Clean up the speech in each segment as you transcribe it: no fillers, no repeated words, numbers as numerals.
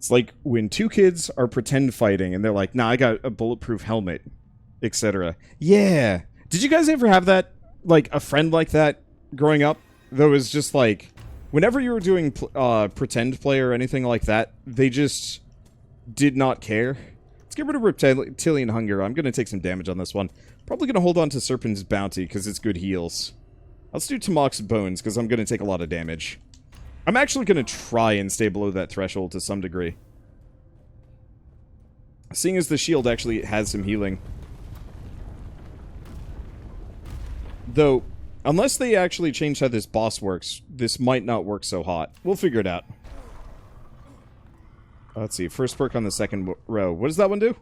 It's like when two kids are pretend fighting and they're like, nah, I got a bulletproof helmet, etc. Yeah. Did you guys ever have that, like, a friend like that growing up? That was just like, whenever you were doing pretend play or anything like that, they just did not care. Let's get rid of reptilian hunger. I'm going to take some damage on this one. Probably going to hold on to Serpent's Bounty because it's good heals. Let's do Tamok's Bones because I'm going to take a lot of damage. I'm actually going to try and stay below that threshold to some degree. Seeing as the shield actually has some healing. Though, unless they actually change how this boss works, this might not work so hot. We'll figure it out. Let's see. First perk on the second row. What does that one do?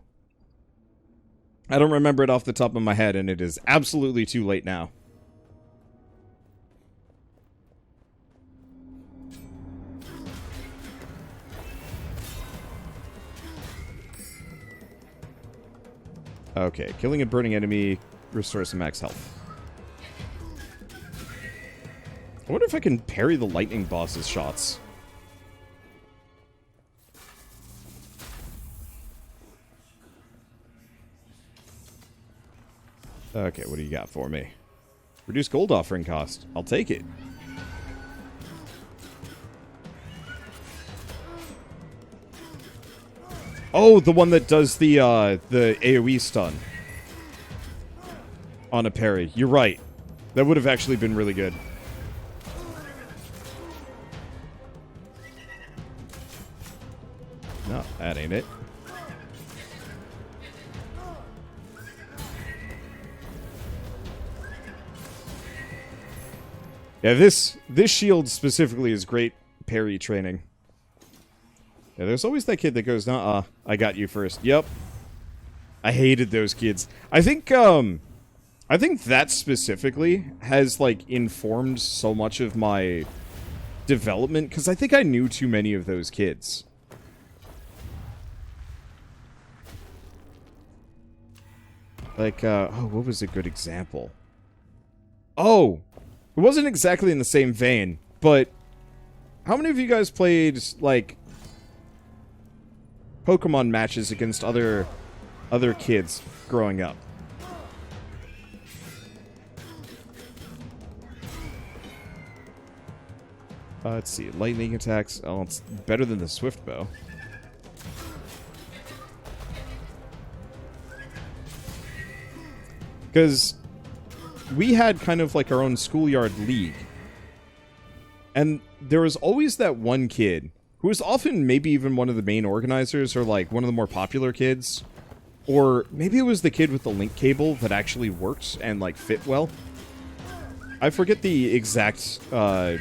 I don't remember it off the top of my head, and it is absolutely too late now. Okay, killing a burning enemy restores some max health. I wonder if I can parry the lightning boss's shots. Okay, what do you got for me? Reduce gold offering cost. I'll take it. Oh, the one that does the AoE stun on a parry. You're right. That would have actually been really good. No, that ain't it. Yeah, this shield specifically is great parry training. Yeah, there's always that kid that goes, "Nuh-uh, I got you first." Yep. I hated those kids. I think that specifically has, like, informed so much of my development, because I think I knew too many of those kids. Like, oh, what was a good example? Oh! It wasn't exactly in the same vein, but how many of you guys played, like, Pokemon matches against other kids growing up? Let's see. Lightning attacks. Oh, it's better than the Swift Bow. Because we had kind of like our own schoolyard league. And there was always that one kid who was often maybe even one of the main organizers or like one of the more popular kids. Or maybe it was the kid with the link cable that actually worked and like fit well. I forget the exact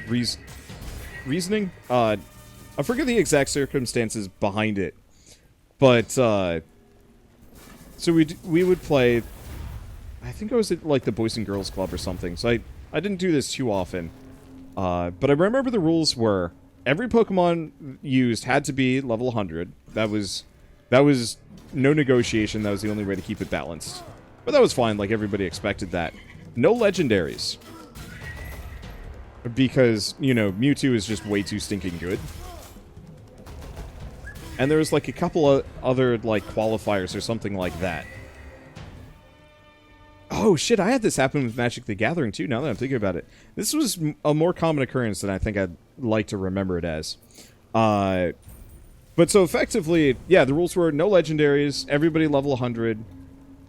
reasoning. I forget the exact circumstances behind it. But so we would play. I think I was at like the Boys and Girls Club or something. So I didn't do this too often. But I remember the rules were every Pokemon used had to be level 100. That was no negotiation. That was the only way to keep it balanced. But that was fine. Like everybody expected that. No legendaries. Because, you know, Mewtwo is just way too stinking good. And there was like a couple of other like qualifiers or something like that. Oh shit, I had this happen with Magic the Gathering too, now that I'm thinking about it. This was a more common occurrence than I think I'd like to remember it as. But so effectively, yeah, the rules were no legendaries, everybody level 100.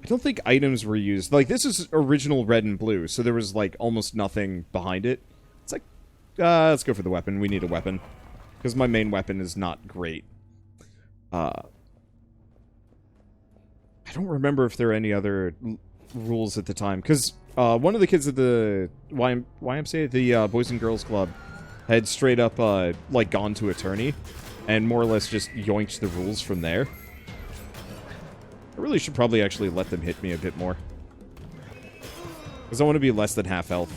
I don't think items were used. Like, this is original red and blue, so there was like almost nothing behind it. It's like, let's go for the weapon. We need a weapon. Because my main weapon is not great. I don't remember if there are any other rules at the time, because one of the kids at the YMCA, the Boys and Girls Club, had straight up like gone to attorney and more or less just yoinked the rules from there. I really should probably actually let them hit me a bit more, because I want to be less than half health.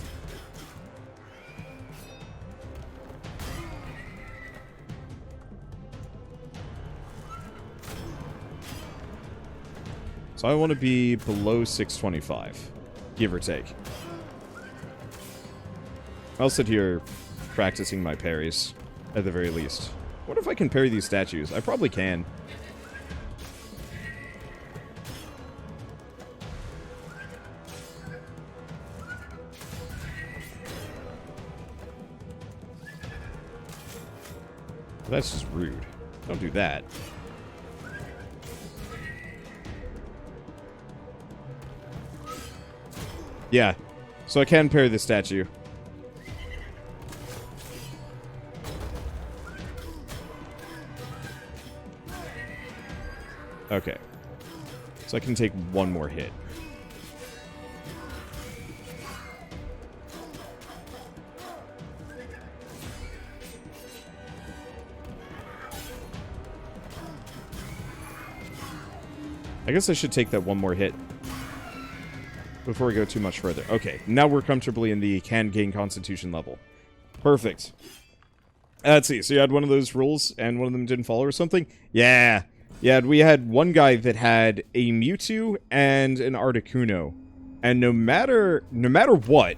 So I want to be below 625, give or take. I'll sit here practicing my parries, at the very least. What if I can parry these statues? I probably can. That's just rude. Don't do that. Yeah. So I can parry the statue. Okay. So I can take one more hit. I guess I should take that one more hit before we go too much further. Okay, now we're comfortably in the can gain constitution level. Perfect. Let's see, so you had one of those rules and one of them didn't follow or something? Yeah. Yeah, we had one guy that had a Mewtwo and an Articuno. And no matter what,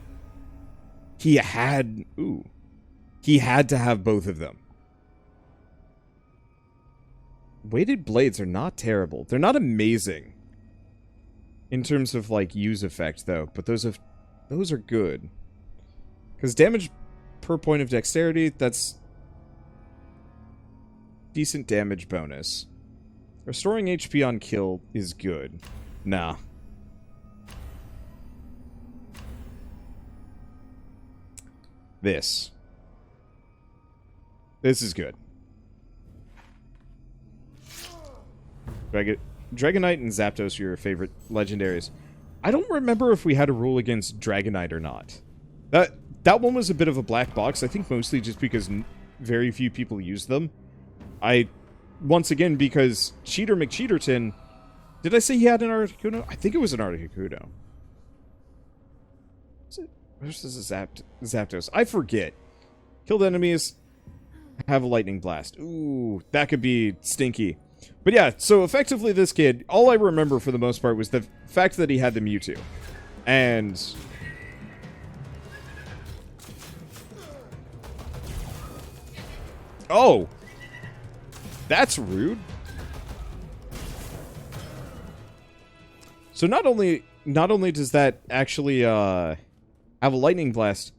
he had to have both of them. Weighted blades are not terrible. They're not amazing in terms of like use effect though, but those are good. Cuz damage per point of dexterity, that's decent damage bonus. Restoring HP on kill is good. Nah. This is good. Dragonite and Zapdos are your favorite legendaries. I don't remember if we had a rule against Dragonite or not. That one was a bit of a black box, I think mostly just because very few people use them. Once again, because Cheater McCheaterton... Did I say he had an Articuno? I think it was an Articuno. Where's this Zapdos? I forget. Killed enemies, have a lightning blast. Ooh, that could be stinky. But yeah, so effectively this kid, all I remember for the most part was the fact that he had the Mewtwo. And... Oh! That's rude. So not only does that actually have a lightning blast,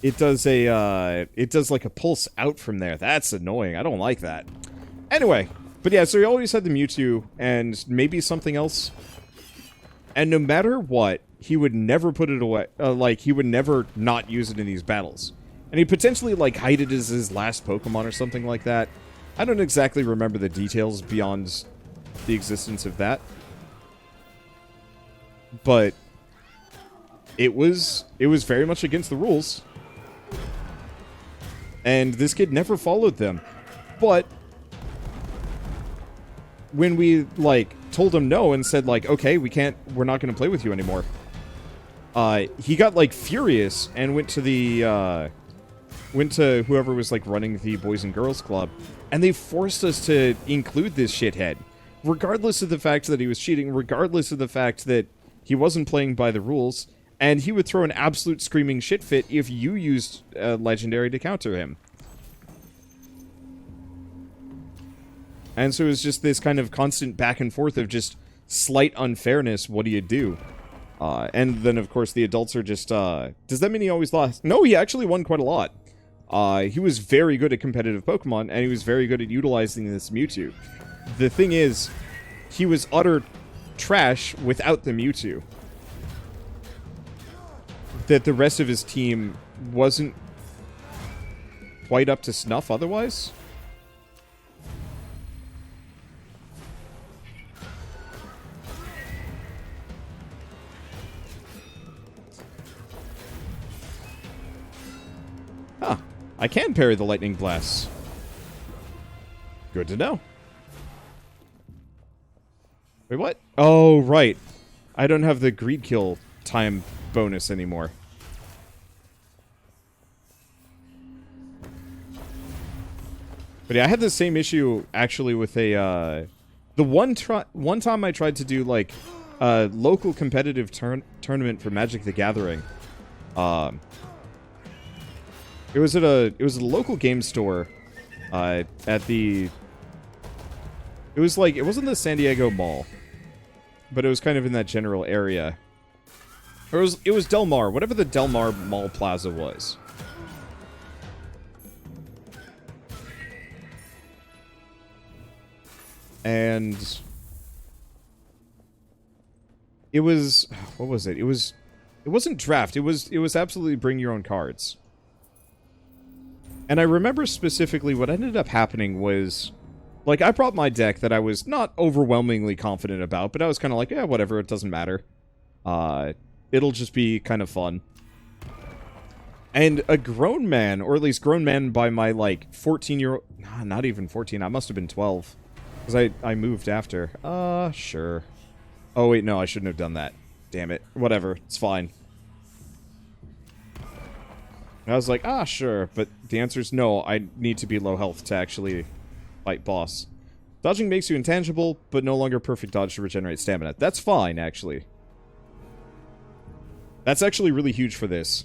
it does like a pulse out from there. That's annoying. I don't like that. Anyway, but yeah, so he always had the Mewtwo and maybe something else. And no matter what, he would never put it away. Like he would never not use it in these battles. And he potentially, like, hide it as his last Pokemon or something like that. I don't exactly remember the details beyond the existence of that. But it was very much against the rules. And this kid never followed them. But when we, like, told him no and said, like, okay, we're not going to play with you anymore. He got, like, furious and went to whoever was, like, running the Boys and Girls Club, and they forced us to include this shithead. Regardless of the fact that he was cheating, regardless of the fact that he wasn't playing by the rules, and he would throw an absolute screaming shit fit if you used Legendary to counter him. And so it was just this kind of constant back and forth of just slight unfairness, what do you do? And then, of course, the adults are just, does that mean he always lost? No, he actually won quite a lot. He was very good at competitive Pokemon, and he was very good at utilizing this Mewtwo. The thing is, he was utter trash without the Mewtwo. That the rest of his team wasn't quite up to snuff otherwise. Huh. I can parry the lightning blasts. Good to know. Wait, what? Oh, right. I don't have the greed kill time bonus anymore. But yeah, I had the same issue, actually, with a, the one time I tried to do, like, a local competitive tournament for Magic the Gathering. It was at a local game store at the... It was like, it wasn't the San Diego Mall, but it was kind of in that general area. Or it was Del Mar, whatever the Del Mar Mall Plaza was. And it was, what was it? It wasn't draft. It was absolutely bring your own cards. And I remember specifically what ended up happening was, like, I brought my deck that I was not overwhelmingly confident about, but I was kind of like, yeah, whatever, it doesn't matter. It'll just be kind of fun. And a grown man, or at least grown man by my, like, 14-year-old... Nah, not even 14, I must have been 12. Because I moved after. Sure. Oh, wait, no, I shouldn't have done that. Damn it. Whatever, it's fine. And I was like, sure, but the answer is no, I need to be low health to actually fight boss. Dodging makes you intangible, but no longer perfect dodge to regenerate stamina. That's fine, actually. That's actually really huge for this.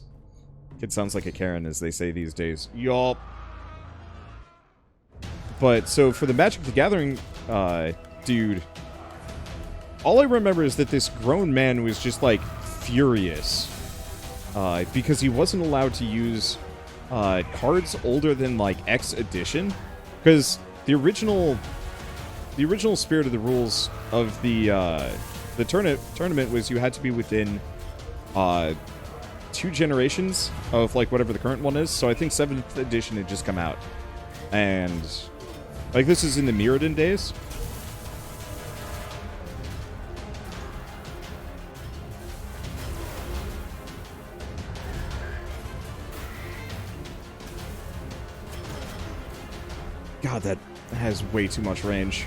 Kid sounds like a Karen, as they say these days. Yup. But, so, for the Magic the Gathering, dude, all I remember is that this grown man was just, like, furious. Because he wasn't allowed to use, cards older than, like, X edition. Because the original spirit of the rules of the tournament was you had to be within, 2 generations of, like, whatever the current one is. So I think 7th edition had just come out. And, like, this is in the Mirrodin days. God, that has way too much range.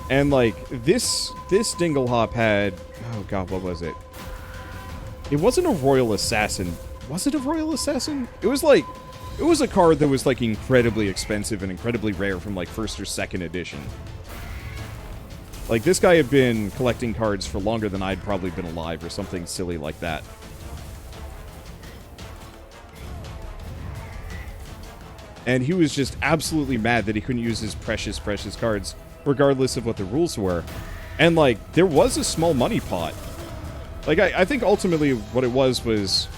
And, like, this Dinglehop had... Oh, God, what was it? It wasn't a Royal Assassin. Was it a Royal Assassin? It was, like... It was a card that was, like, incredibly expensive and incredibly rare from, like, 1st or 2nd edition. Like, this guy had been collecting cards for longer than I'd probably been alive, or something silly like that. And he was just absolutely mad that he couldn't use his precious, precious cards, regardless of what the rules were. And, like, there was a small money pot. Like, I think ultimately what it was...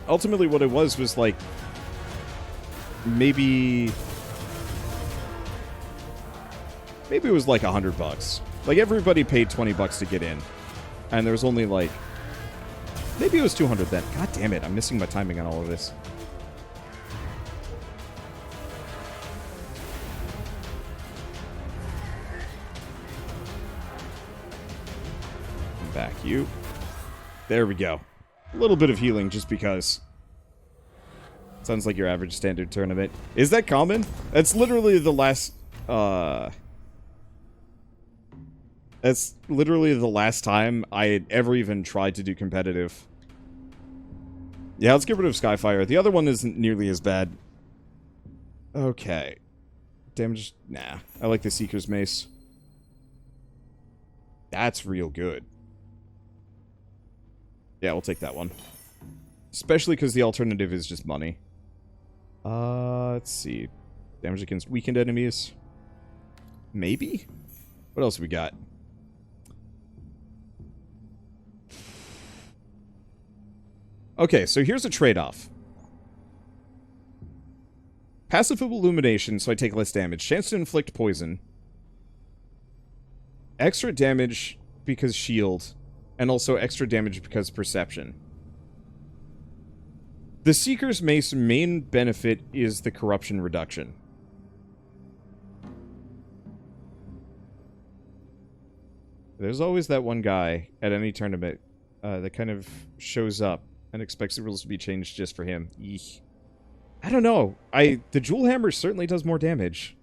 ultimately what it was, like... Maybe it was like $100. Like, everybody paid $20 to get in. And there was only, like... Maybe it was 200 then. God damn it, I'm missing my timing on all of this. Back you. There we go. A little bit of healing, just because. Sounds like your average standard tournament. Is that common? That's literally the last... That's literally the last time I had ever even tried to do competitive. Yeah, let's get rid of Skyfire. The other one isn't nearly as bad. Okay. Damage... Nah. I like the Seeker's Mace. That's real good. Yeah, we'll take that one. Especially because the alternative is just money. Let's see. Damage against weakened enemies. Maybe? What else have we got? Okay, so here's a trade-off. Passive illumination, so I take less damage. Chance to inflict poison. Extra damage because shield. And also extra damage because perception. The Seeker's Mace main benefit is the corruption reduction. There's always that one guy at any tournament that kind of shows up and expects the rules to be changed just for him. Eek. I don't know. The Jewel Hammer certainly does more damage.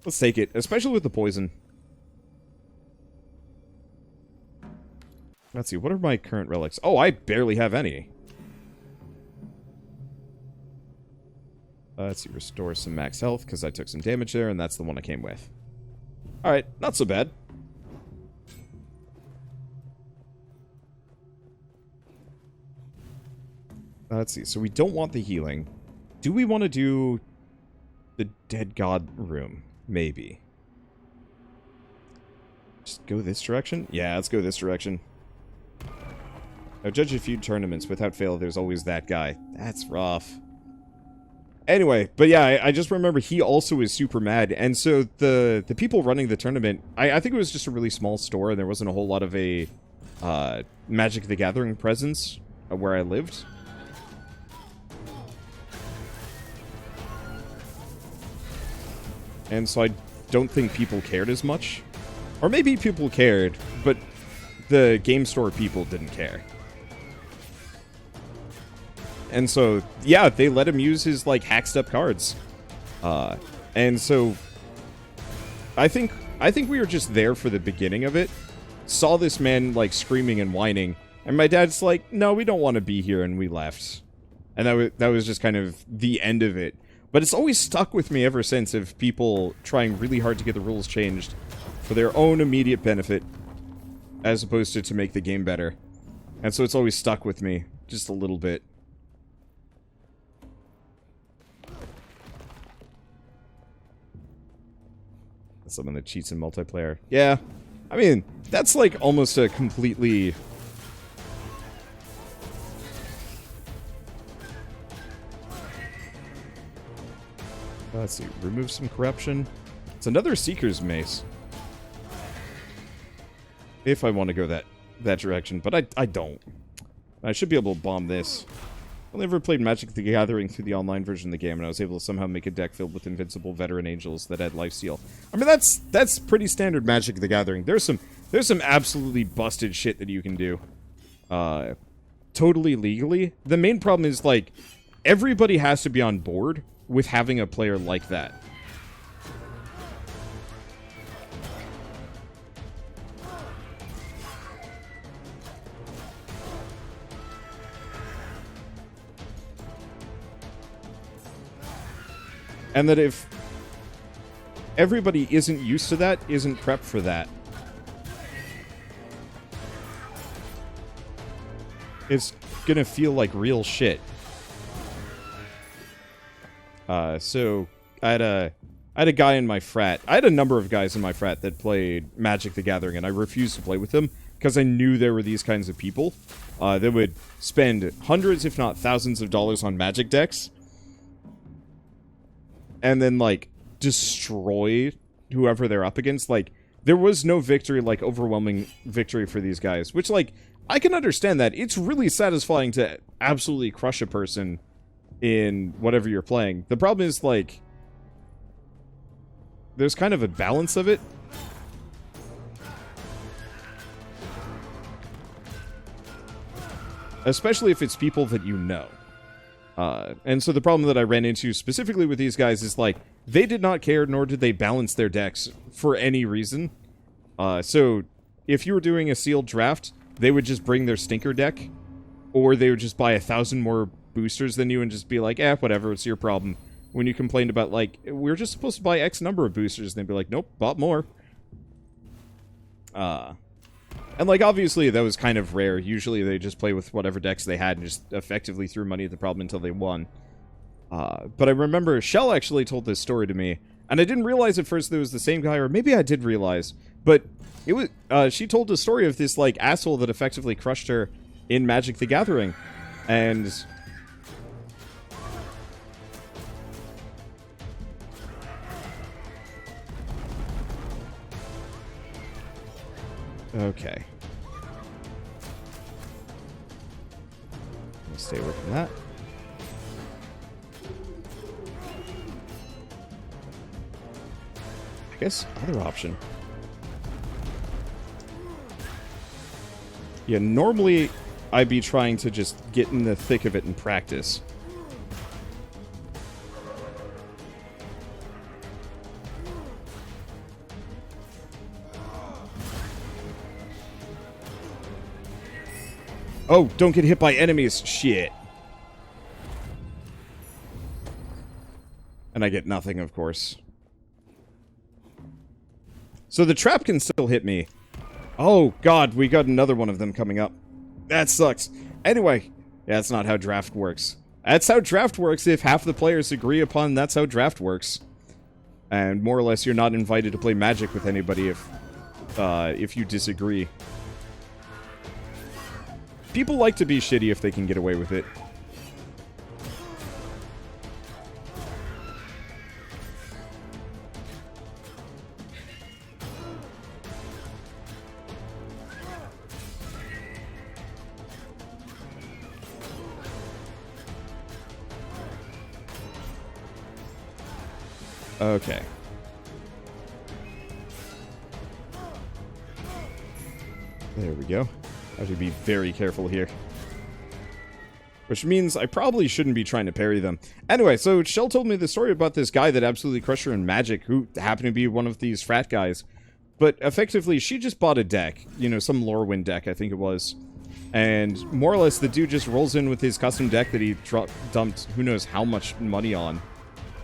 Let's take it, especially with the poison. Let's see, what are my current relics? Oh, I barely have any. Let's see, restore some max health, because I took some damage there, and that's the one I came with. Alright, not so bad. Let's see, so we don't want the healing. Do we want to do the Dead God room? Maybe. Just go this direction? Yeah, let's go this direction. I've judged a few tournaments. Without fail, there's always that guy. That's rough. Anyway, but yeah, I just remember he also is super mad. And so the people running the tournament, I think it was just a really small store, and there wasn't a whole lot of a Magic the Gathering presence where I lived. And so I don't think people cared as much. Or maybe people cared, but the game store people didn't care. And so, yeah, they let him use his, like, hacked up cards. And so, I think we were just there for the beginning of it. Saw this man, like, screaming and whining. And my dad's like, no, we don't want to be here, and we left. And that was just kind of the end of it. But it's always stuck with me ever since of people trying really hard to get the rules changed for their own immediate benefit, as opposed to make the game better. And so it's always stuck with me, just a little bit. Someone that cheats in multiplayer. Yeah, I mean, that's like almost a completely... Let's see, remove some corruption. It's another Seeker's Mace. If I want to go that direction, but I don't. I should be able to bomb this. I never played Magic the Gathering through the online version of the game, and I was able to somehow make a deck filled with invincible veteran angels that had lifesteal. I mean, that's pretty standard Magic the Gathering. There's some absolutely busted shit that you can do. Totally legally. The main problem is, like, everybody has to be on board with having a player like that. And that if everybody isn't used to that, isn't prepped for that, it's gonna feel like real shit. So I had a guy in my frat. I had a number of guys in my frat that played Magic the Gathering, and I refused to play with them because I knew there were these kinds of people that would spend hundreds, if not thousands of dollars on Magic decks, and then, like, destroy whoever they're up against. Like, there was no victory, like, overwhelming victory for these guys. Which, like, I can understand that. It's really satisfying to absolutely crush a person in whatever you're playing. The problem is, like, there's kind of a balance of it. Especially if it's people that you know. And so the problem that I ran into specifically with these guys is, like, they did not care, nor did they balance their decks for any reason. So if you were doing a sealed draft, they would just bring their stinker deck, or they would just buy 1,000 more boosters than you and just be like, whatever, it's your problem. When you complained about, like, we're just supposed to buy X number of boosters, and they'd be like, nope, bought more. And, like, obviously, that was kind of rare. Usually, they just play with whatever decks they had and just effectively threw money at the problem until they won. But I remember Shell actually told this story to me, and I didn't realize at first that it was the same guy, or maybe I did realize, but it was, she told the story of this, like, asshole that effectively crushed her in Magic the Gathering, and... Okay. Let me stay away from that. I guess other option. Yeah, normally I'd be trying to just get in the thick of it and practice. Oh, don't get hit by enemies. Shit. And I get nothing, of course. So the trap can still hit me. Oh, God, we got another one of them coming up. That sucks. Anyway, yeah, that's not how draft works. That's how draft works if half the players agree upon that's how draft works. And more or less, you're not invited to play Magic with anybody if you disagree. People like to be shitty if they can get away with it. Okay. There we go. I have to be very careful here. Which means I probably shouldn't be trying to parry them. Anyway, so Shell told me the story about this guy that absolutely crushed her in Magic, who happened to be one of these frat guys. But effectively, she just bought a deck. You know, some Lorwyn deck, I think it was. And more or less, the dude just rolls in with his custom deck that he dumped who knows how much money on.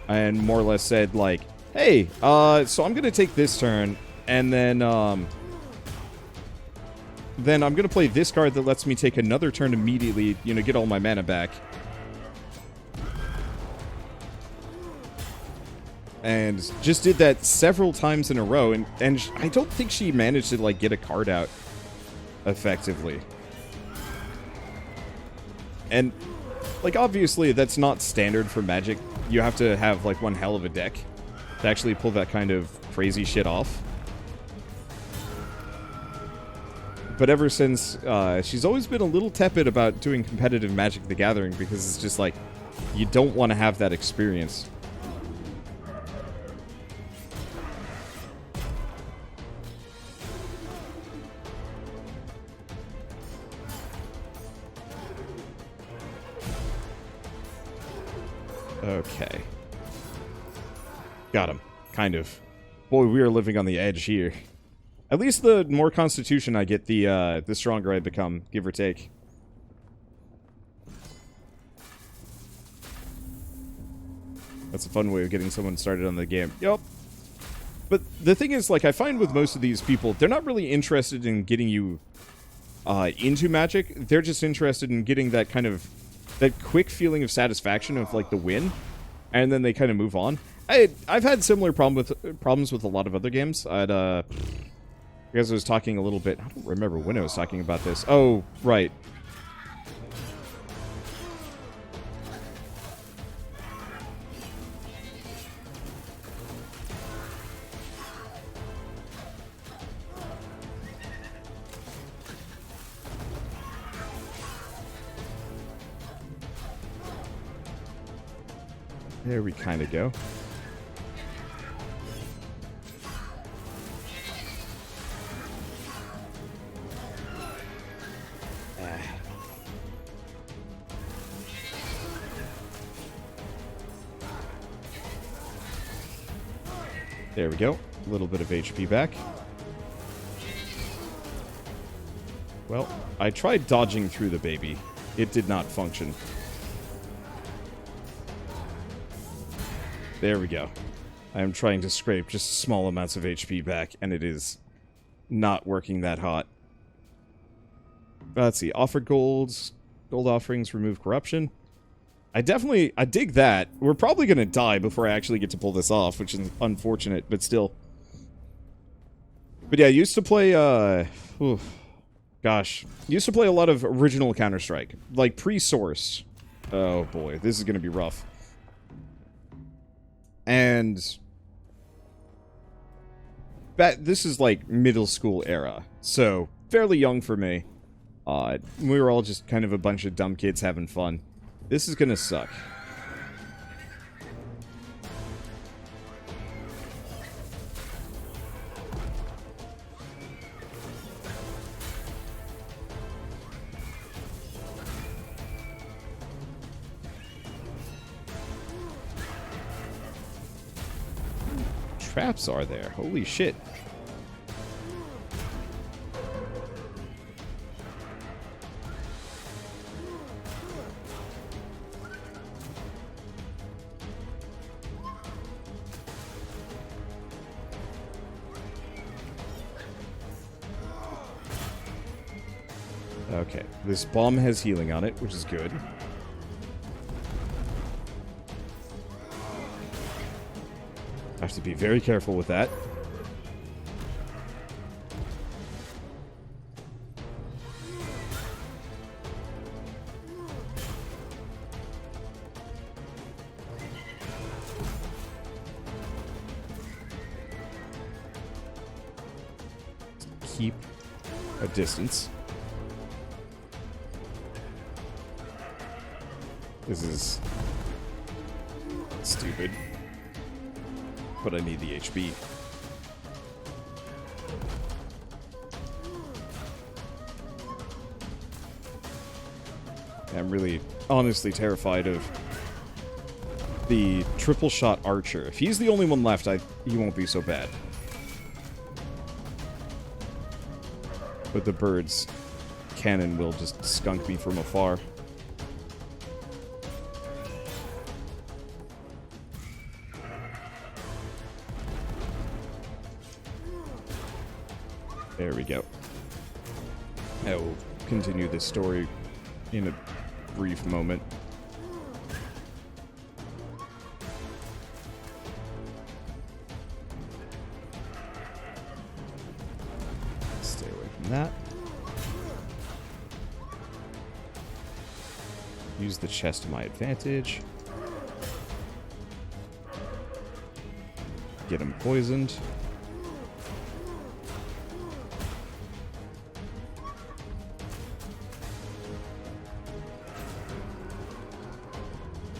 And more or less said, like, hey, so I'm gonna take this turn, and then I'm gonna play this card that lets me take another turn immediately, you know, get all my mana back. And just did that several times in a row, and I don't think she managed to, like, get a card out effectively. And, like, obviously, that's not standard for Magic. You have to have, like, one hell of a deck to actually pull that kind of crazy shit off. But ever since, she's always been a little tepid about doing competitive Magic the Gathering, because it's just like, you don't want to have that experience. Okay. Got him. Kind of. Boy, we are living on the edge here. At least the more constitution I get, the stronger I become, give or take. That's a fun way of getting someone started on the game. Yup. But the thing is, like, I find with most of these people, they're not really interested in getting you into Magic. They're just interested in getting that kind of, that quick feeling of satisfaction of, like, the win. And then they kind of move on. I've had similar problems with a lot of other games. I guess I was talking a little bit... I don't remember when I was talking about this. Oh, right. There we kind of go. There we go. A little bit of HP back. Well, I tried dodging through the baby. It did not function. There we go. I am trying to scrape just small amounts of HP back, and it is not working that hot. Let's see. Offer golds. Gold offerings remove corruption. I dig that. We're probably going to die before I actually get to pull this off, which is unfortunate, but still. But yeah, I used to play, used to play a lot of original Counter-Strike. Like, pre-source. Oh boy, this is going to be rough. And this is like middle school era, so fairly young for me. We were all just kind of a bunch of dumb kids having fun. This is gonna suck. Traps are there. Holy shit. Okay, this bomb has healing on it, which is good. I have to be very careful with that. Keep a distance. This is stupid, but I need the HP. I'm really, honestly terrified of the triple shot archer. If he's the only one left, he won't be so bad. But the bird's cannon will just skunk me from afar. There we go. I will continue this story in a brief moment. Stay away from that. Use the chest to my advantage. Get him poisoned.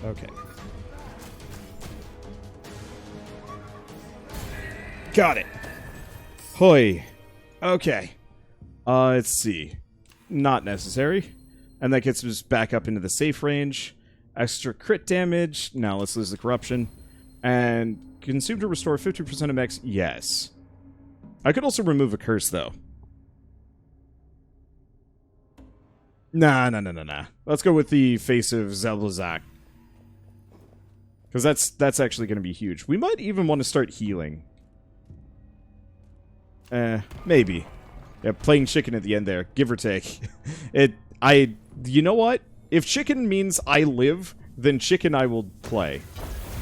Okay. Got it. Hoi. Okay. Let's see. Not necessary. And that gets us back up into the safe range. Extra crit damage. Now let's lose the corruption. And consume to restore 50% of max. Yes. I could also remove a curse, though. Nah. Let's go with the face of Zelblazak. Because that's actually going to be huge. We might even want to start healing. Maybe. Yeah, playing chicken at the end there, give or take. You know what? If chicken means I live, then chicken I will play.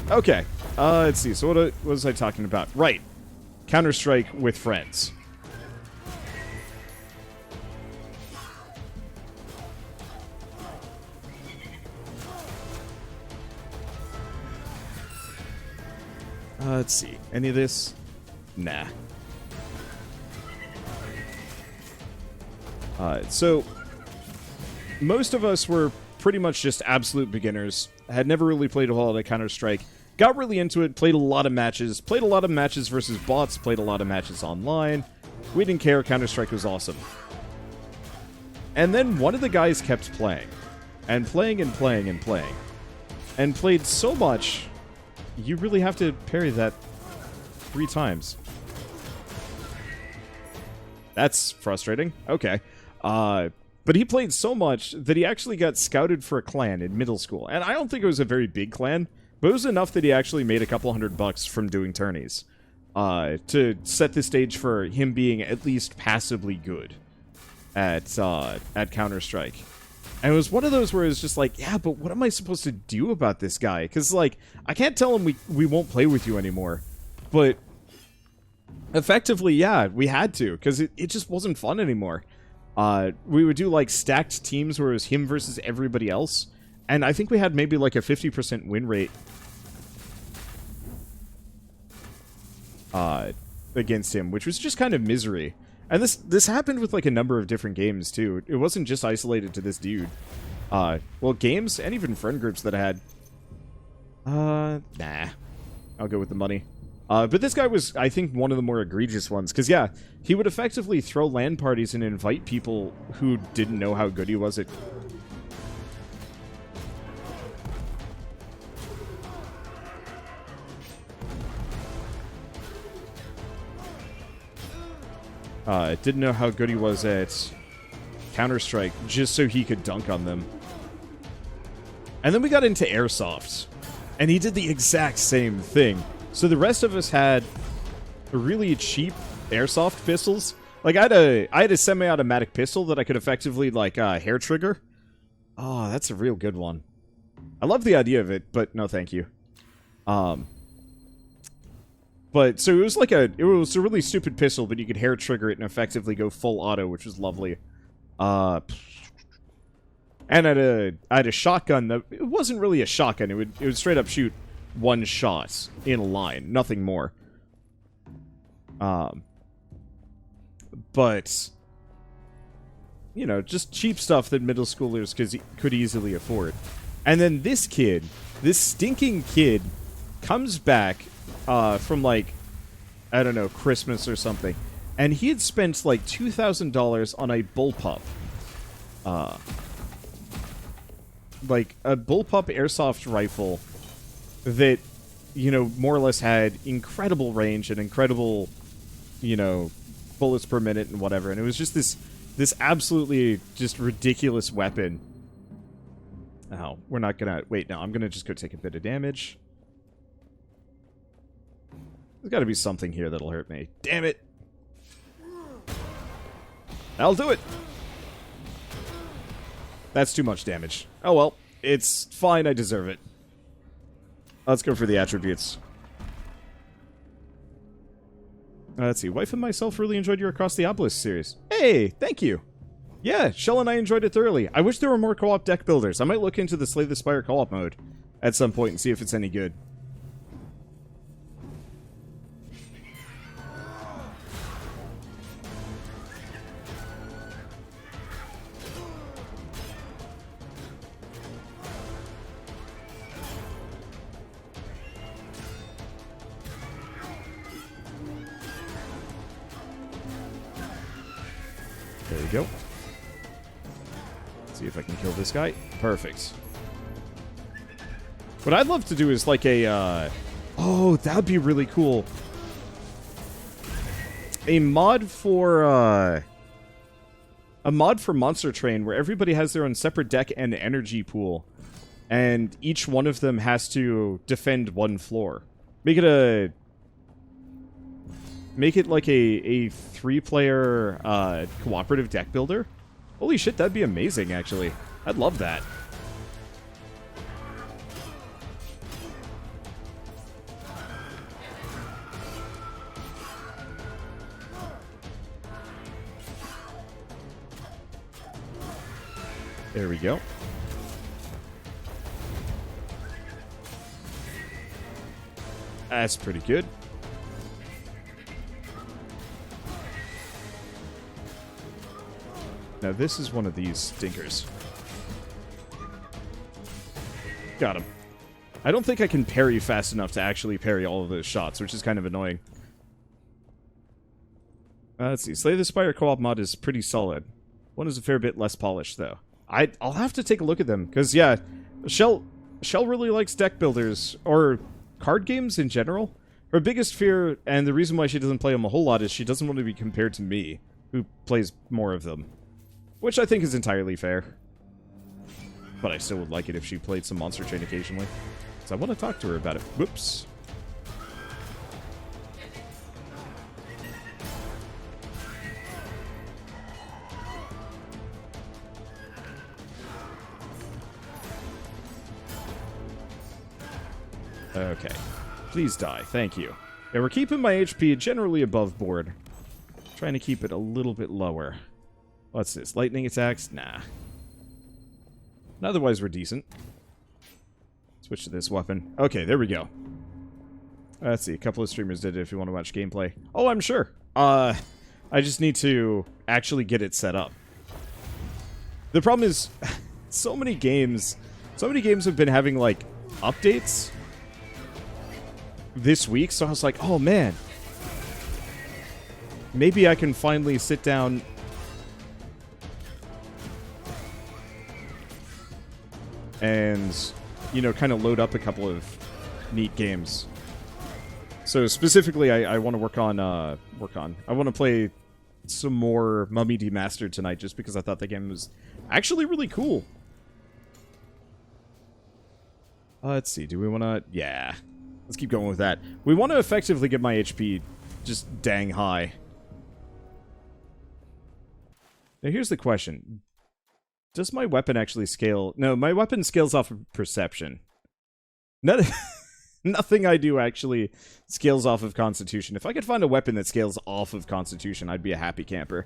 Okay. Let's see. So what was I talking about? Right. Counter-Strike with friends. Let's see. Any of this? Nah. So, most of us were pretty much just absolute beginners. Had never really played a whole lot of Counter-Strike. Got really into it, played a lot of matches. Played a lot of matches versus bots, played a lot of matches online. We didn't care, Counter-Strike was awesome. And then one of the guys kept playing. And playing and playing and playing. And played so much... You really have to parry that 3 times. That's frustrating. Okay. But he played so much that he actually got scouted for a clan in middle school. And I don't think it was a very big clan, but it was enough that he actually made a couple $100 from doing tourneys. To set the stage for him being at least passably good at Counter-Strike. And it was one of those where it was just like, yeah, but what am I supposed to do about this guy? Because, like, I can't tell him we won't play with you anymore. But effectively, yeah, we had to, because it just wasn't fun anymore. We would do, like, stacked teams where it was him versus everybody else. And I think we had maybe, like, a 50% win rate against him, which was just kind of misery. And this happened with, like, a number of different games, too. It wasn't just isolated to this dude. Well, games and even friend groups that I had. Nah. I'll go with the money. But this guy was, I think, one of the more egregious ones. Because, yeah, he would effectively throw LAN parties and invite people who didn't know how good he was at... didn't know how good he was at Counter-Strike, just so he could dunk on them. And then we got into Airsoft, and he did the exact same thing. So the rest of us had really cheap Airsoft pistols, Like, I had a semi-automatic pistol that I could effectively, like, hair trigger. Oh, that's a real good one. I love the idea of it, but no thank you. But, so it was like it was a really stupid pistol, but you could hair trigger it and effectively go full auto, which was lovely. And I had a shotgun that, it wasn't really a shotgun, it would straight up shoot one shot in a line, nothing more. But, you know, just cheap stuff that middle schoolers could easily afford. And then this kid, this stinking kid, comes back from, like, I don't know, Christmas or something, and he had spent, like, $2,000 on a bullpup. Like, a bullpup airsoft rifle that, you know, more or less had incredible range and incredible, you know, bullets per minute and whatever, and it was just this absolutely just ridiculous weapon. Oh, we're not gonna... Wait, no, I'm gonna just go take a bit of damage. There's gotta be something here that'll hurt me. Damn it! I'll do it! That's too much damage. Oh well, it's fine, I deserve it. Let's go for the attributes. Let's see. Wife and myself really enjoyed your Across the Obelisk series. Hey, thank you. Yeah, Shell and I enjoyed it thoroughly. I wish there were more co-op deck builders. I might look into the Slay the Spire co-op mode at some point and see if it's any good. There we go. Let's see if I can kill this guy. Perfect. What I'd love to do is like a, oh, that'd be really cool. A mod for Monster Train where everybody has their own separate deck and energy pool. And each one of them has to defend one floor. Make it like a 3-player cooperative deck builder. Holy shit, that'd be amazing, actually. I'd love that. There we go. That's pretty good. Now this is one of these stinkers. Got him. I don't think I can parry fast enough to actually parry all of those shots, which is kind of annoying. Let's see. Slay the Spire co-op mod is pretty solid. One is a fair bit less polished, though. I'll have to take a look at them, because, yeah, Shell really likes deck builders, or card games in general. Her biggest fear, and the reason why she doesn't play them a whole lot, is she doesn't want to be compared to me, who plays more of them. Which I think is entirely fair. But I still would like it if she played some Monster Train occasionally. So I want to talk to her about it. Whoops. Okay. Please die. Thank you. Yeah, we're keeping my HP generally above board. Trying to keep it a little bit lower. What's this? Lightning attacks? Nah. Otherwise, we're decent. Switch to this weapon. Okay, there we go. Let's see. A couple of streamers did it if you want to watch gameplay. Oh, I'm sure. I just need to actually get it set up. The problem is, so many games have been having, like, updates this week, so I was like, oh, man. Maybe I can finally sit down and, you know, kind of load up a couple of neat games. So specifically, I want to work on. I want to play some more Mummy Demastered tonight, just because I thought the game was actually really cool. Let's see. Do we want to? Yeah. Let's keep going with that. We want to effectively get my HP just dang high. Now here's the question. Does my weapon actually scale? No, my weapon scales off of perception. Nothing I do actually scales off of Constitution. If I could find a weapon that scales off of Constitution, I'd be a happy camper.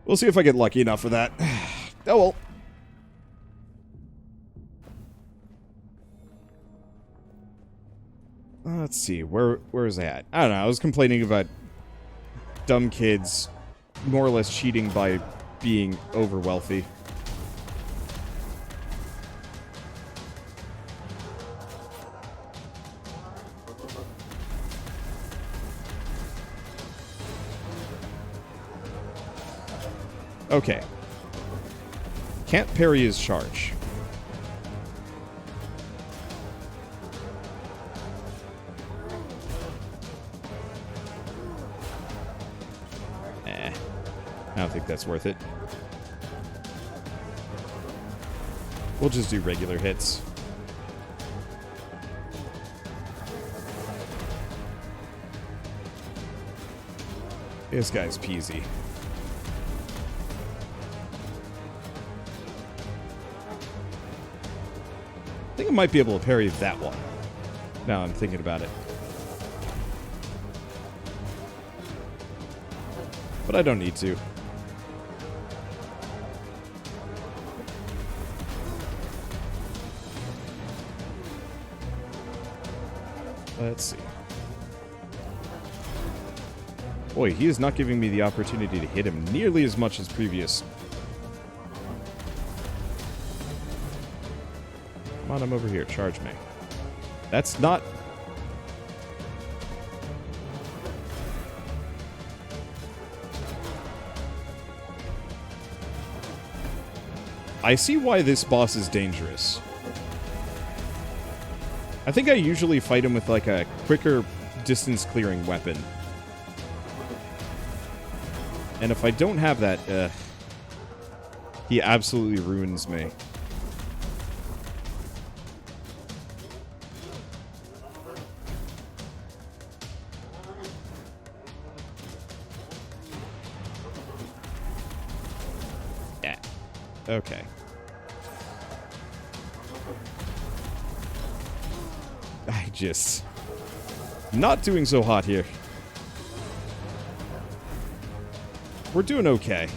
We'll see if I get lucky enough for that. Oh well. Let's see, where is that? I don't know, I was complaining about dumb kids more or less cheating by being over wealthy. Okay. Can't parry his charge. I don't think that's worth it. We'll just do regular hits. This guy's peasy. I think I might be able to parry that one. Now I'm thinking about it. But I don't need to. Let's see. Boy, he is not giving me the opportunity to hit him nearly as much as previous. Come on, I'm over here. Charge me. That's not... I see why this boss is dangerous. I think I usually fight him with, like, a quicker distance-clearing weapon. And if I don't have that, he absolutely ruins me. Yeah. Okay. Just not doing so hot here. We're doing okay.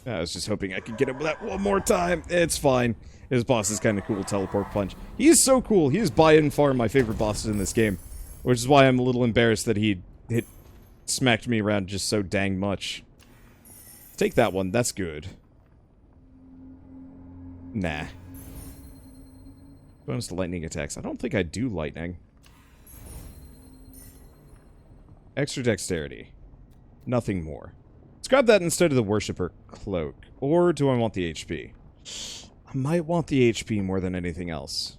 I was just hoping I could get him that one more time. It's fine. His boss is kind of cool, Teleport Punch. He is so cool. He is by and far my favorite bosses in this game, which is why I'm a little embarrassed that he smacked me around just so dang much. Take that one. That's good. Nah. Bonus to lightning attacks. I don't think I do lightning. Extra dexterity. Nothing more. Let's grab that instead of the Worshipper Cloak. Or do I want the HP? I might want the HP more than anything else.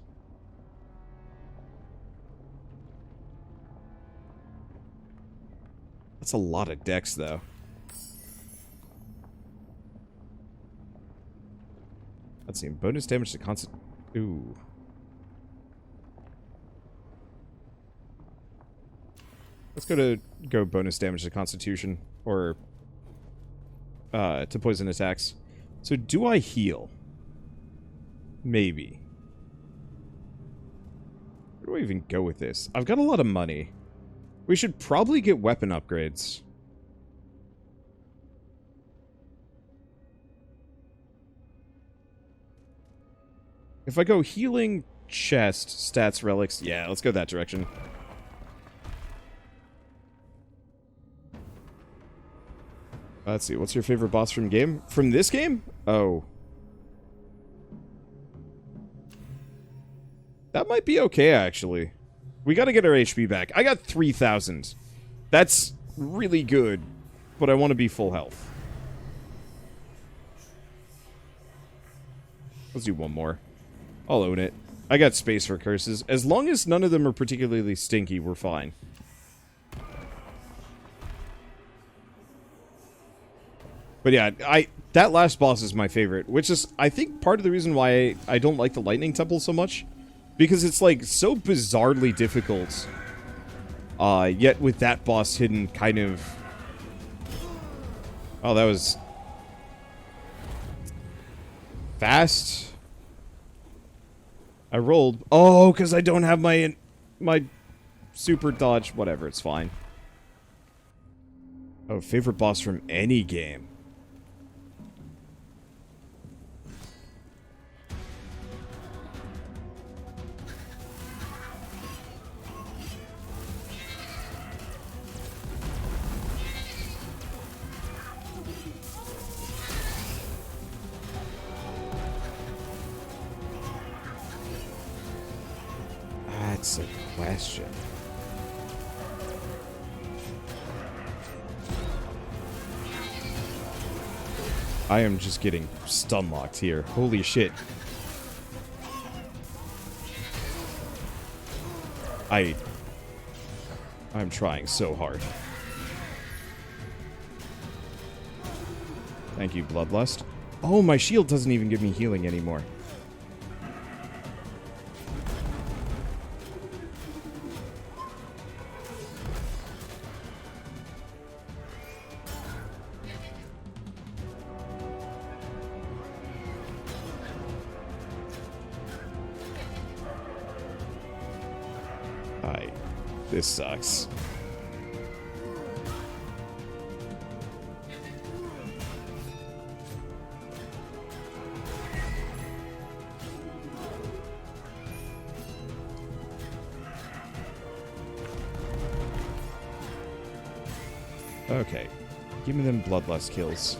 That's a lot of dex, though. Let's see. Bonus damage to constant... Ooh. Let's go bonus damage to Constitution, or to poison attacks. So do I heal? Maybe. Where do I even go with this? I've got a lot of money. We should probably get weapon upgrades. If I go healing, chest, stats, relics, yeah, let's go that direction. Let's see, what's your favorite boss from game? From this game? Oh. That might be okay, actually. We gotta get our HP back. I got 3,000. That's really good, but I want to be full health. Let's do one more. I'll own it. I got space for curses. As long as none of them are particularly stinky, we're fine. But yeah, that last boss is my favorite, which is, I think, part of the reason why I don't like the Lightning Temple so much. Because it's, like, so bizarrely difficult. Yet with that boss hidden kind of Oh, that was fast. I rolled. Oh, because I don't have my super dodge. Whatever, it's fine. Oh, favorite boss from any game. That's a question. I am just getting stun locked here. Holy shit. I'm trying so hard. Thank you, Bloodlust. Oh, my shield doesn't even give me healing anymore. This sucks. Okay. Give me them bloodlust kills.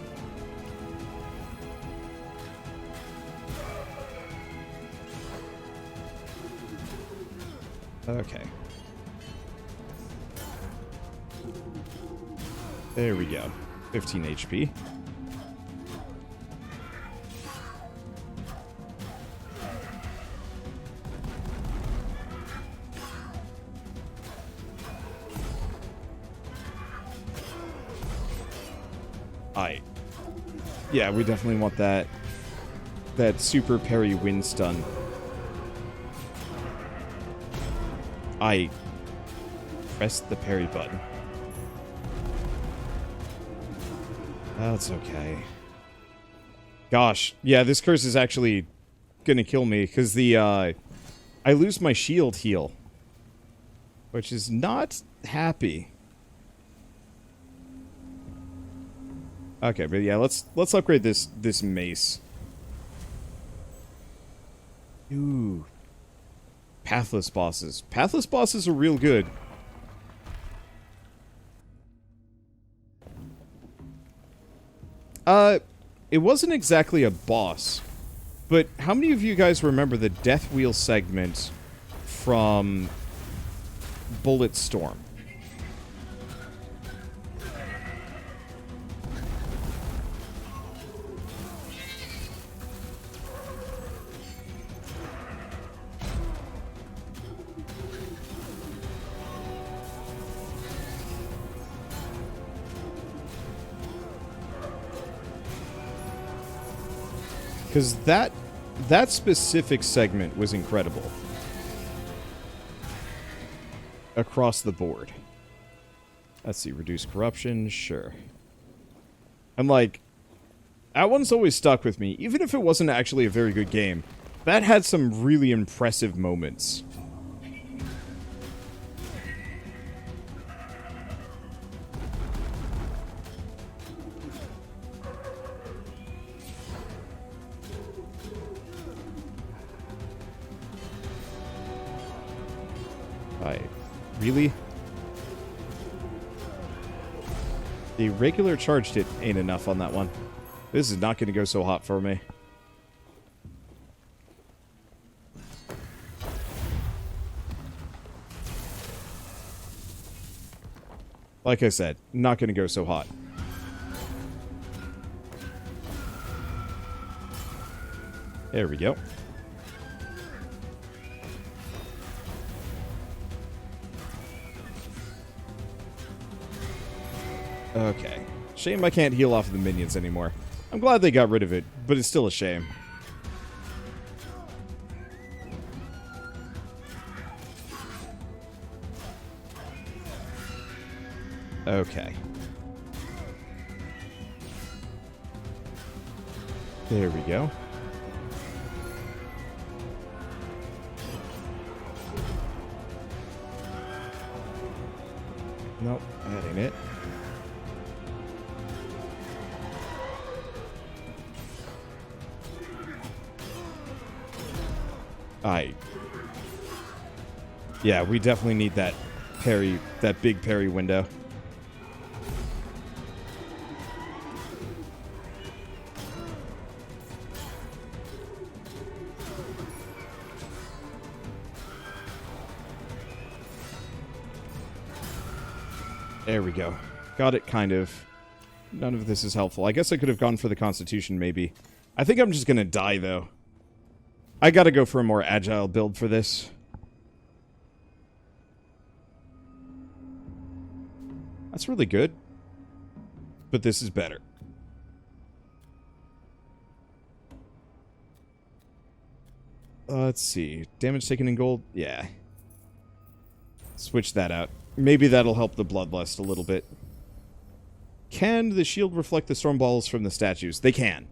Okay. There we go. 15 HP. Yeah, we definitely want that super parry wind stun. I pressed the parry button. That's okay. Gosh, yeah, this curse is actually gonna kill me, because the, I lose my shield heal. Which is not happy. Okay, but yeah, let's upgrade this mace. Ooh. Pathless bosses. Pathless bosses are real good. It wasn't exactly a boss, but how many of you guys remember the Death Wheel segment from Bulletstorm? Because that specific segment was incredible. Across the board. Let's see, reduce corruption, sure. I'm like, that one's always stuck with me. Even if it wasn't actually a very good game, that had some really impressive moments. Really? The regular charge hit ain't enough on that one. This is not going to go so hot for me. Like I said, not going to go so hot. There we go. Okay. Shame I can't heal off of the minions anymore. I'm glad they got rid of it, but it's still a shame. Okay. There we go. Nope, that ain't it. Yeah, we definitely need that parry, that big parry window. There we go. Got it, kind of. None of this is helpful. I guess I could have gone for the Constitution, maybe. I think I'm just gonna die, though. I gotta go for a more agile build for this. That's really good. But this is better. Let's see. Damage taken in gold? Yeah. Switch that out. Maybe that'll help the Bloodlust a little bit. Can the shield reflect the storm balls from the statues? They can.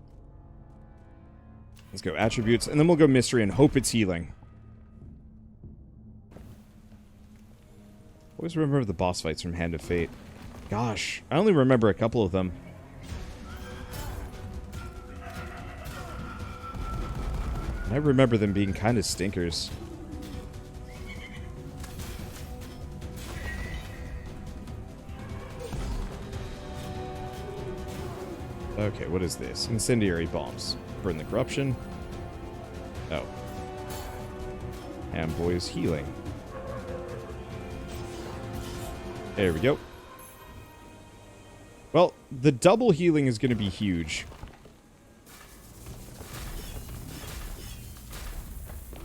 Let's go attributes, and then we'll go mystery and hope it's healing. Always remember the boss fights from Hand of Fate. Gosh, I only remember a couple of them. I remember them being kind of stinkers. Okay, what is this? Incendiary bombs. Burn the corruption. Oh. Amboy's healing. There we go. Well, the double healing is going to be huge.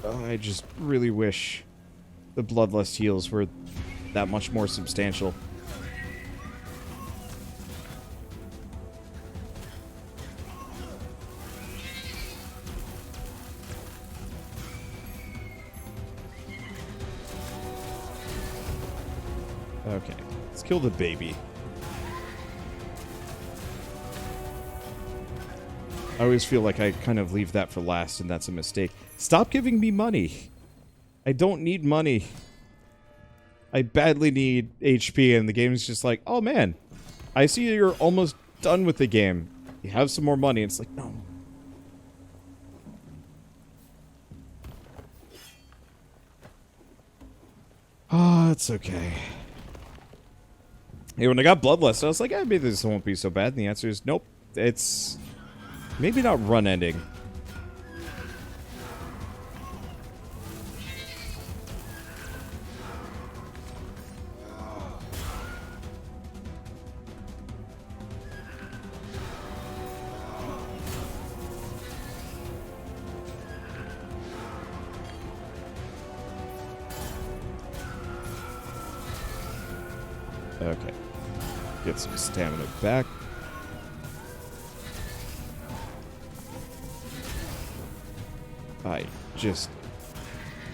Oh, I just really wish the Bloodlust heals were that much more substantial. Okay, let's kill the baby. I always feel like I kind of leave that for last, and that's a mistake. Stop giving me money. I don't need money. I badly need HP, and the game's just like, oh man, I see you're almost done with the game. You have some more money. It's like, no. Oh, it's okay. Hey, when I got Bloodlust, I was like, maybe this won't be so bad. And the answer is nope. It's maybe not run ending. Okay. Get some stamina back.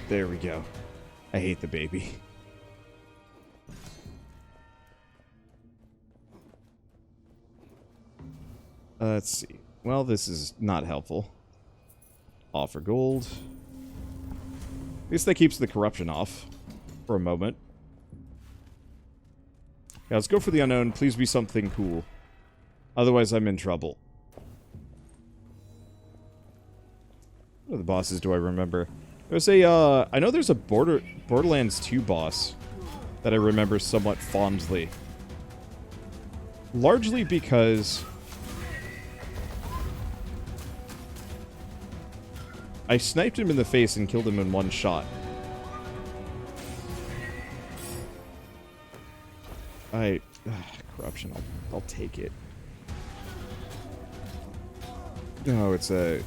There we go. I hate the baby. Let's see. Well, this is not helpful. Offer gold. At least that keeps the corruption off for a moment. Yeah, let's go for the unknown. Please be something cool. Otherwise, I'm in trouble. What other bosses do I remember? There's a, I know there's a Borderlands 2 boss that I remember somewhat fondly. Largely because I sniped him in the face and killed him in one shot. Corruption, I'll take it. No, it's a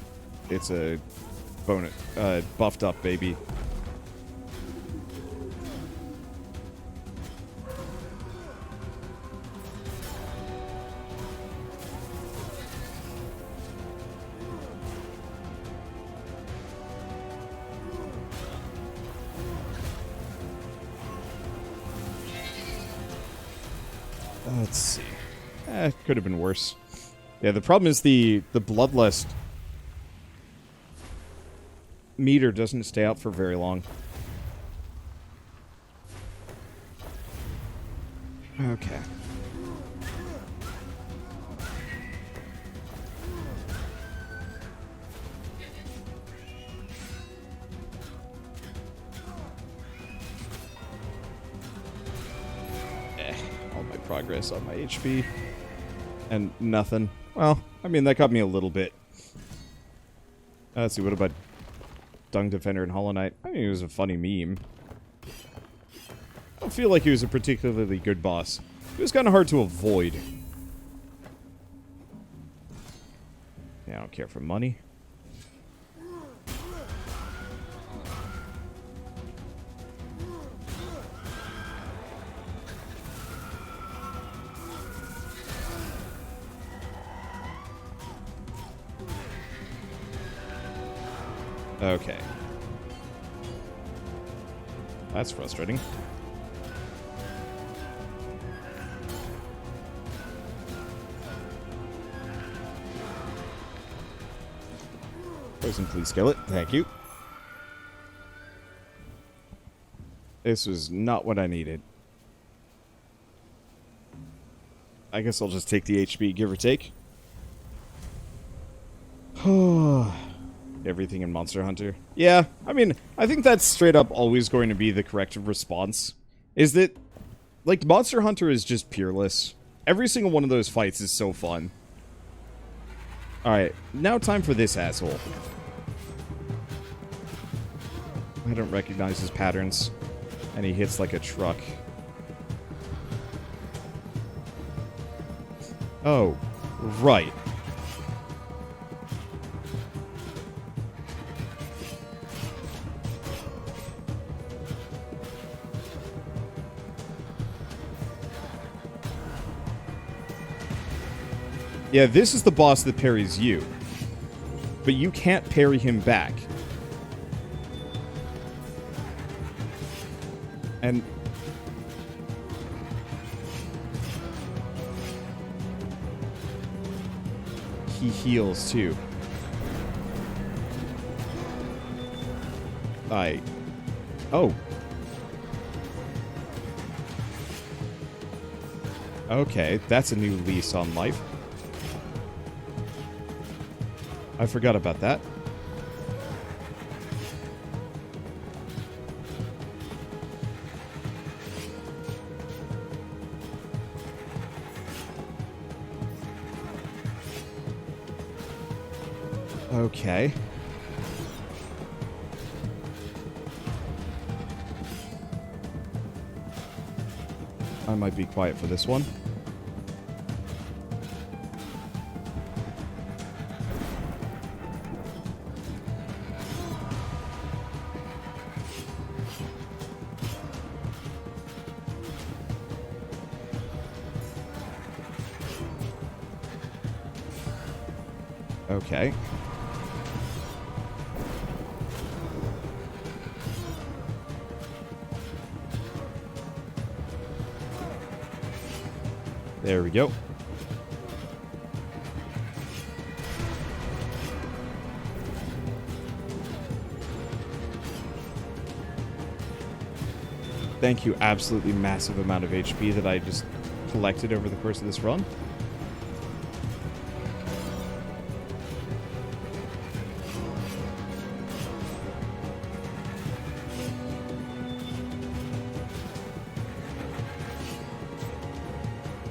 bonus, buffed up baby. Let's see. Could have been worse. Yeah, the problem is the Bloodlust meter doesn't stay out for very long. Okay. All my progress on my HP. And nothing. Well, I mean, that got me a little bit. Let's see, what about Dung Defender and Hollow Knight? I mean, it was a funny meme. I don't feel like he was a particularly good boss. He was kind of hard to avoid. Yeah, I don't care for money. Okay. That's frustrating. Poison, please, skillet. Thank you. This was not what I needed. I guess I'll just take the HP, give or take. Everything in Monster Hunter. Yeah, I mean, I think that's straight up always going to be the correct response. Is that, like, Monster Hunter is just peerless. Every single one of those fights is so fun. Alright, now time for this asshole. I don't recognize his patterns. And he hits like a truck. Oh, right. Yeah, this is the boss that parries you. But you can't parry him back. And... he heals, too. Oh. Okay, that's a new lease on life. I forgot about that. Okay. I might be quiet for this one. Okay. There we go. Thank you, absolutely massive amount of HP that I just collected over the course of this run.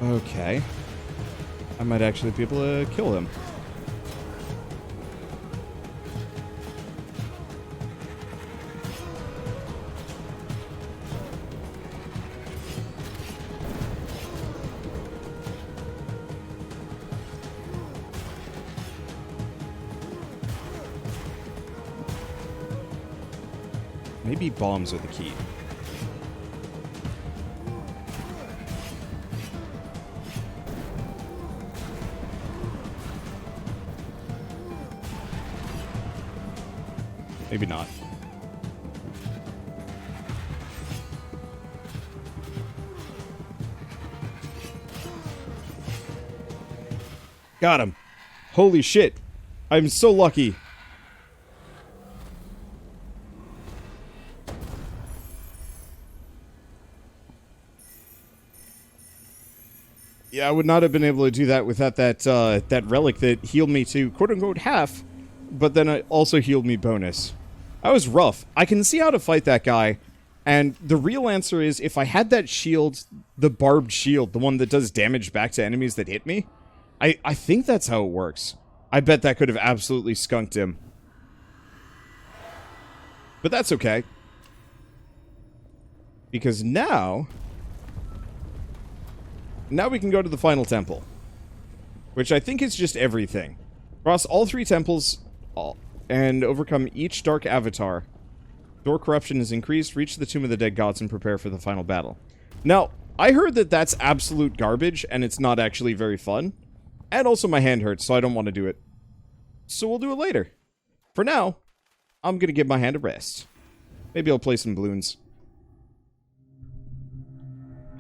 Okay. I might actually be able to kill him. Maybe bombs are the key. Maybe not. Got him. Holy shit. I'm so lucky. Yeah, I would not have been able to do that without that relic that healed me to quote-unquote half, but then it also healed me bonus. That was rough. I can see how to fight that guy, and the real answer is if I had that shield, the barbed shield, the one that does damage back to enemies that hit me, I think that's how it works. I bet that could have absolutely skunked him. But that's okay. Because now we can go to the final temple. Which I think is just everything. Cross all 3 temples and overcome each dark avatar. Door corruption is increased. Reach the Tomb of the Dead Gods and prepare for the final battle. Now, I heard that that's absolute garbage and it's not actually very fun. And also my hand hurts, so I don't want to do it. So we'll do it later. For now, I'm going to give my hand a rest. Maybe I'll play some balloons.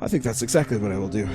I think that's exactly what I will do.